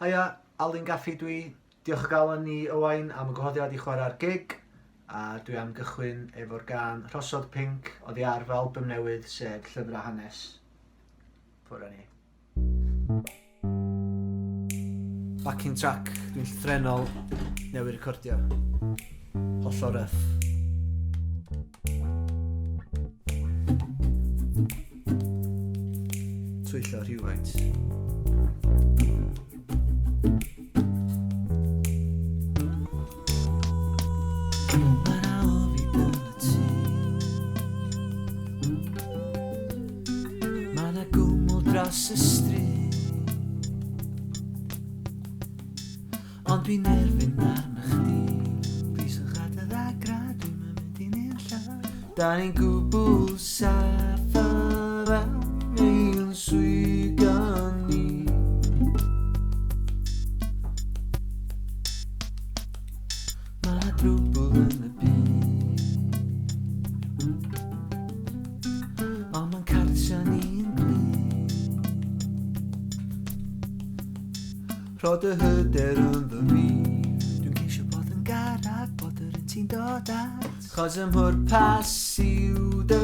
Haia, Alun Gaffey dwi. Diolch o galon ni Owain am y gwahoddiad I chwarae'r gig. A dwi am gychwyn efo'r gan Rhosod Pink oddi ar fel album newydd sef Llyfrau Hanes. Ffwrdd ni. Backing track, dwi'n llythrenol newydd recordio. Hollol rough. Twyllo rhywfaint. Dros y stryd Ond dwi'n erfyn arna chdi Plis o chada'r agra Dwi'n mynd I nunlla Da ni'n gwbl saff a fewn Ein swygon ni Ma' na drwbl yn y byd Ond ma'n cartra ni'n glyd Rhod y hyder ynddo fi Dwi'n ceisio bod yn garag Bod yr un ti'n dod at Chos ym mwrpas yw dy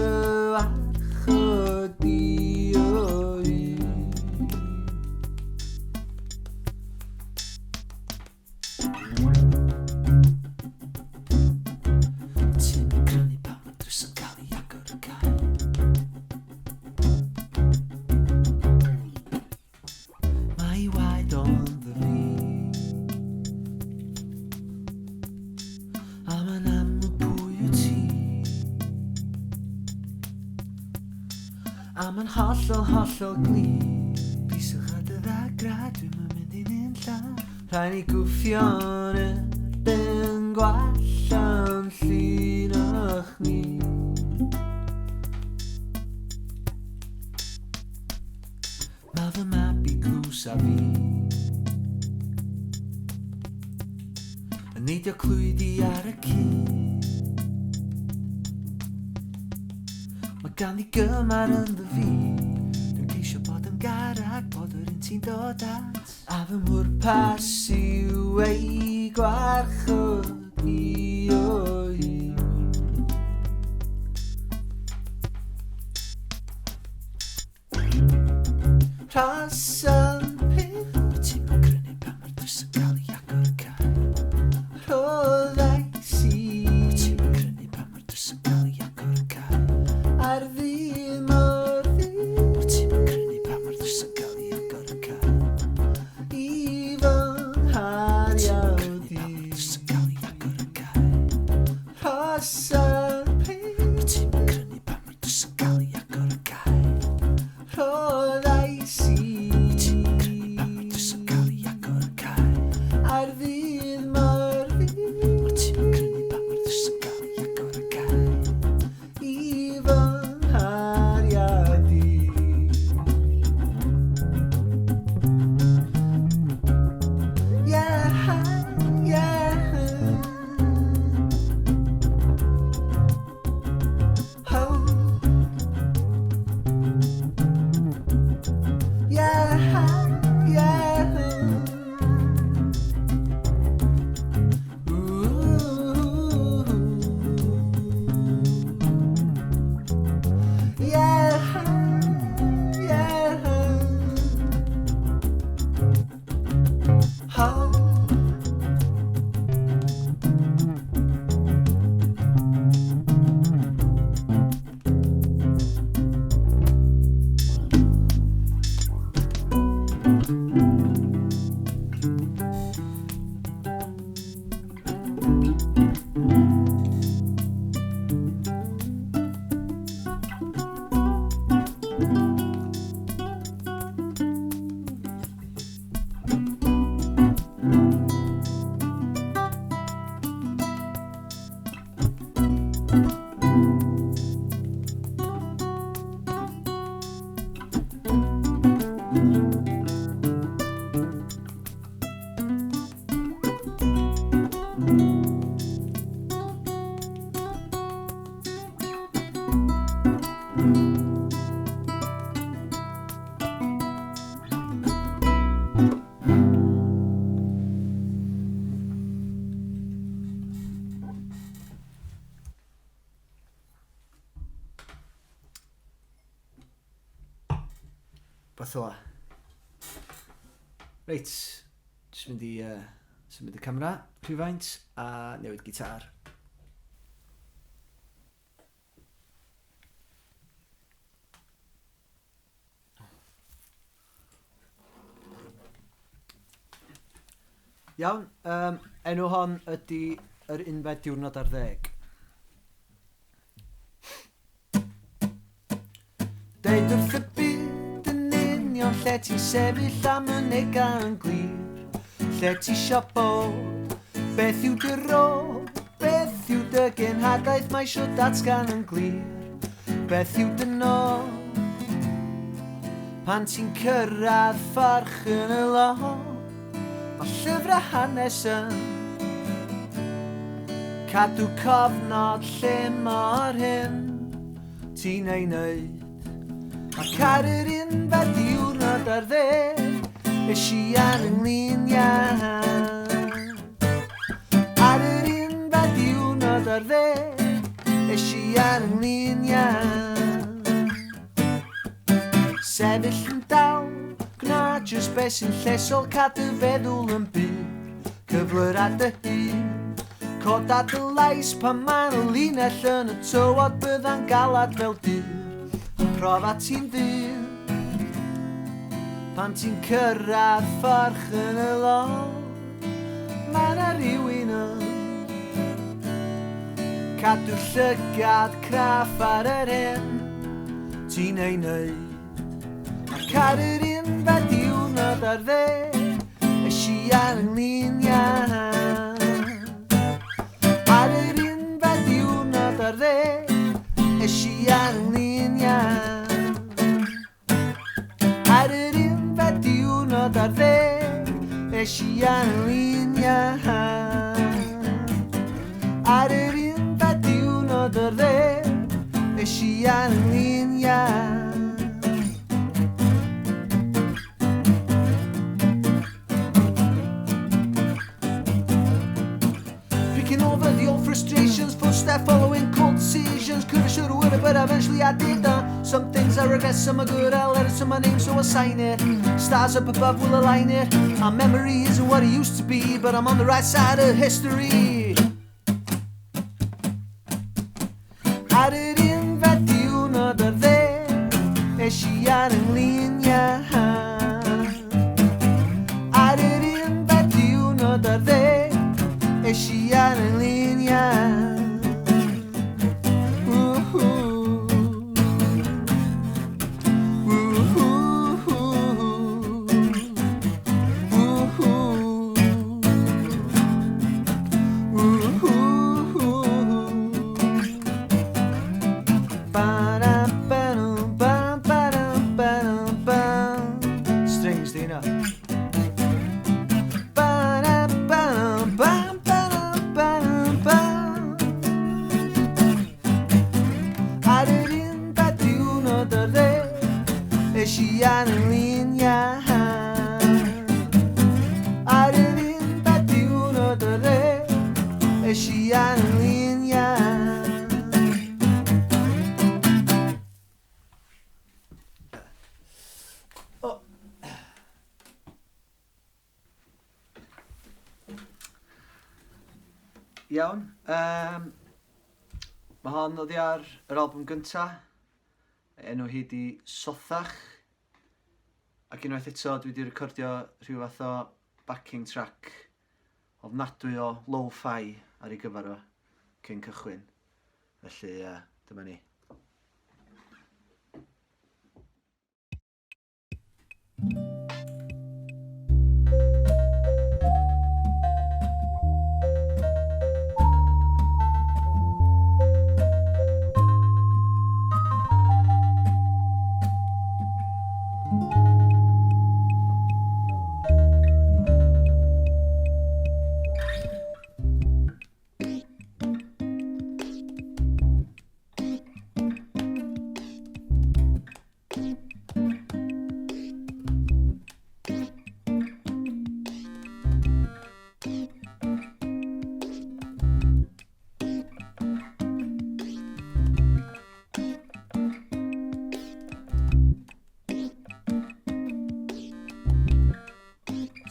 warchod I o hyd Ti'n crynu pan mae drws yn cael I agor y cael Mae I waed o'n A ma'n hollol glir Plis o chada'r agra Dwi'n mynd I nunlla Rhaid ni gwffio'n erbyn gwallan llun o'ch ni Ma' fy mab I clws a fi Yn neidio clwydi ar y cyd Mae ganddi gymar ynddo fi Dwi'n ceisio bod yn garag Bod yr un ti'n dod at A fy mwrpas yw ei gwarchod I o hyd Rhosod Pink Wyt ti'n ma'n crynu pan mae'r drws yn cael I agor y cael Rhoddais I Wyt ti'n ma'n crynu pan mae'r drws yn cael I agor y cael Ar ddim o'r ddi Wyt ti'n ma'n crynu pan mae'r drws yn cael I agor y cael I fy nghariawd I Wyt ti'n ma'n crynu pan mae'r drws yn cael I agor y cael Rhosod Pink Wyt ti'n ma'n crynu pan mae'r drws yn cael I agor y cael Rhoddais I Wyt ti'n Fath ola. Reit, jyst mynd i symud y camera rhywfaint a newid gitar. Iawn, enw hon ydy yr unfed diwrnod ar 10. Deud wrth y byd yn union lle ti'n sefyll am y negan glir, lle ti isio bod, beth yw dy rôl, beth yw dy genhadaeth mae isio datgan yn glir, beth yw dy nôl, pan ti'n cyrraedd fforch yn y lôn. Mae llyfrau hanes yn cadw cofnod lle mor hyn ti'n ei wneud. Ac ar yr unfed diwrnod ar 10 es i ar ynglyn iawn. Ar yr unfed diwrnod ar 10 es i ar ynglyn iawn. Sefyll yn dal, gwna jyst beth sy'n llesol, cadw feddwl yn byr, cyflwyr a dy hun, cod a dy lais pan ma'n o linell yn y tywod bydda'n galad fel dyr, a profa ti'n fyr, pan ti'n cyrraedd fforch yn y lôn, ma' 'na rywun yn cadw llygad craff ar yr hyn ti'n ei wneud. Ac ar yr unfed diwrnod ar 10 es i ar ynglyn iawn. Ar yr unfed diwrnod ar 10 es i ar ynglyn iawn. Ar yr unfed diwrnod ar 10 es i ar ynglyn iawn. Ar yr unfed diwrnod ar 10 es i ar ynglyn iawn. Over the old frustrations, footstep following cold decisions. Coulda, shoulda, woulda, but eventually I did that. Some things I regret, some are good. I'll let it to my name, so I'll sign it. Stars up above will align it. Our memory isn't what it used to be, but I'm on the right side of history. Ar yr unfed diwrnod ar 10 es i ar ynglyn iawn. Ar yr unfed diwrnod ar 10 es i ar ynglyn iawn. Strings, do you know? Es i ar ynglyn iawn. Ar yr unfed diwrnod ar 10 es i ar ynglyn iawn. Iawn, mae hon oddi ar yr album gynta. Enw hi di Sothach, ac unwaith eto dwi wedi recordio rhyw fath o backing track ofnadwy o lo-fi ar ei gyfer o cyn cychwyn. Felly dyma ni.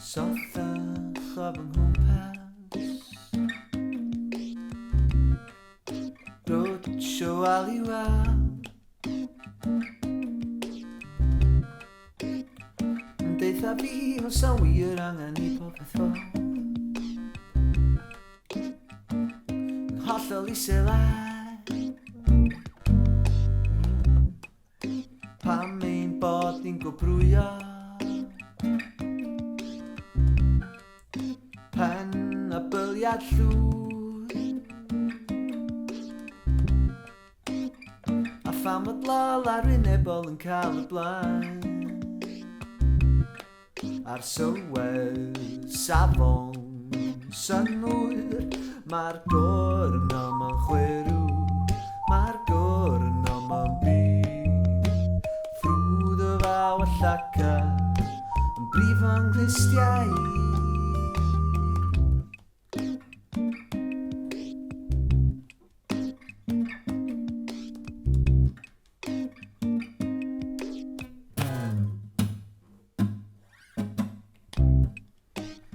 Sothach of yng nghwmpas Roadshow aliwa Deitha fi os a wir angen I popeth fo Yn hollol I selai Pam ein bod ni'n gobrwyo Pen a byliad llwyd A pham bod lol ar wynebol yn cael y blaen Ar sylwedd safon synwyr Mae'r gorn am yn chwerw Mae'r gorn am yn byd Ffrwd o faw a llaca Yn brif o'n glistiau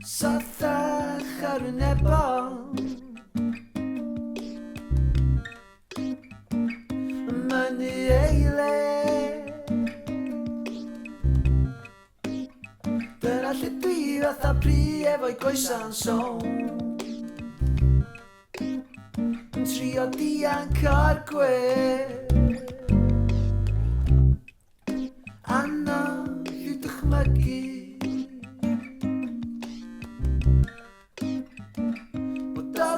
Sothach ar y nebol Mynnu eile Dyna lle dwi fatha pri efo'i goesa'n sôn Yn trio dianc o'r gwe Anodd i'w dychmygu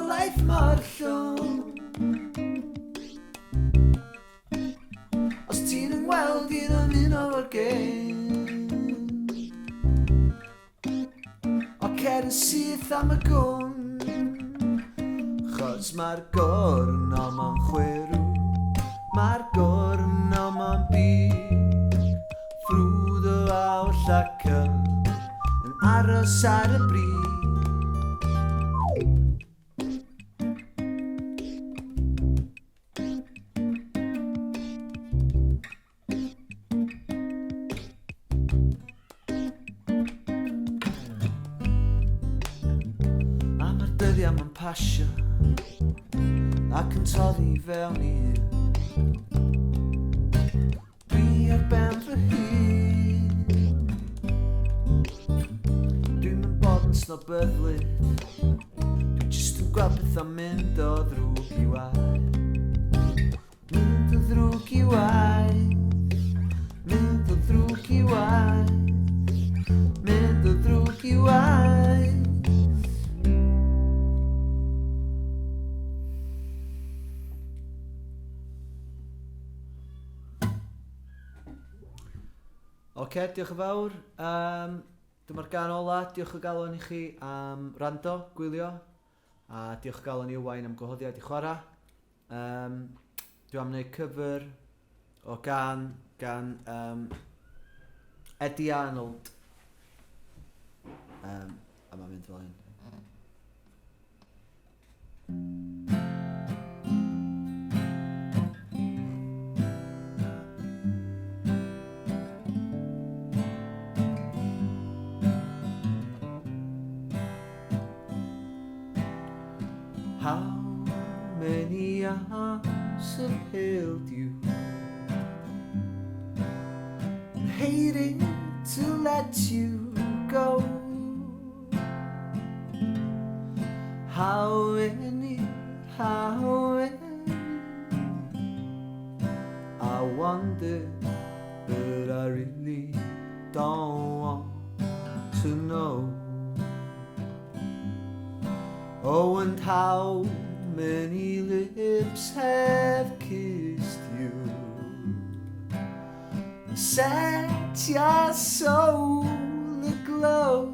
Life mor llwn Os ti'n yng ngweld i'n ymuno o'r gen O cer yn syth am y gwn Chos mae'r gorn am yn chwerw Mae'r gorn am yn byd Ffrwd o awr llaca Yn aros ar y bryd Am yn pasio ac yn toddi fewn I Dwi ar ben fy hun Dwi'n yn bod yn snobydlyd Dwi jyst yn gweld pethau'n mynd o ddrwg I waith Mynd o ddrwg I waith Mynd o ddrwg I waith Mynd o ddrwg I waith Oce, diolch yn fawr. Dyma'r gan ola. Diolch o galon I chi am rando, gwylio. A diolch o galon I Owain am gwahoddiad I chwarae. Dwi am wneud cyfer o gan Eddie Arnold. A mae'n mynd fel hyn. How many arms have held you? Hating to let you go. How many? I wonder, but I really don't want to know. Oh, and how many lips have kissed you and set your soul aglow?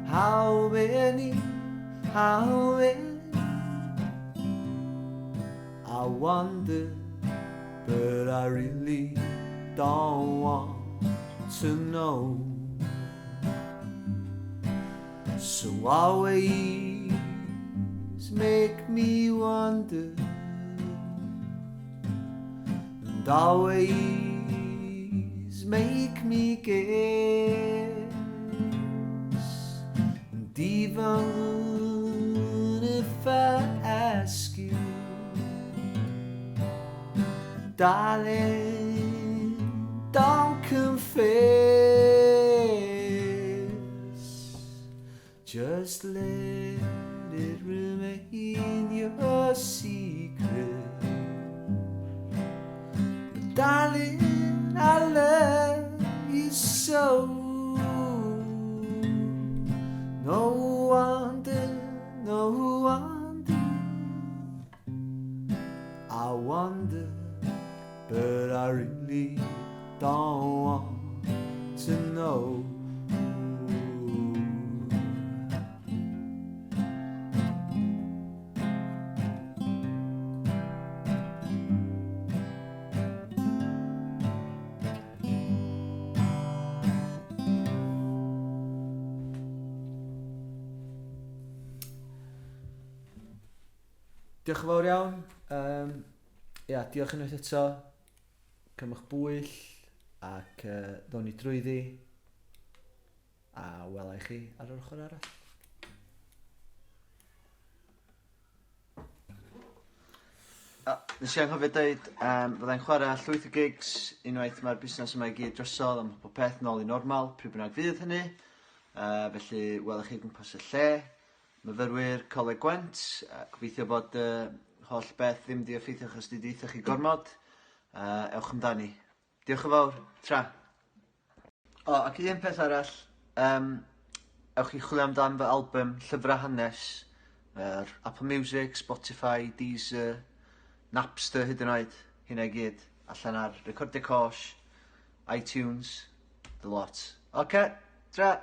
How many? I wonder, but I really don't want to know. So always make me wonder, and always make me care. even if I ask you. Darling, don't confess, just let it remain your secret. But darling, I love you so. No wonder I wonder, but I really don't want to know. Diolch yn fawr iawn. Diolch unwaith eto. Cymwch bwyll ac ddown ni drwyddi. A wela i chi ar yr ochr arall. Nes i anghofio dweud, fyddai'n chwarae llwyth o gigs unwaith mae'r busnes yma i gyd drosodd am bod peth nôl i normal, pryd bynnag fydd hynny. Felly welwch chi gwmpas y lle. Myfyrwyr Coleg Gwent, gobeithio bod holl beth ddim di effeithio achos di deitha chi gormod. Ewch amdani. Diolch yn fawr. Tra. Ac un peth arall, ewch chi chwilio amdan fy album Llyfrau Hanes, Apple Music, Spotify, Deezer, Napster hyd yn oed, hynna i gyd, allan ar Recordio Cosh, iTunes, the lot. Oce, tra.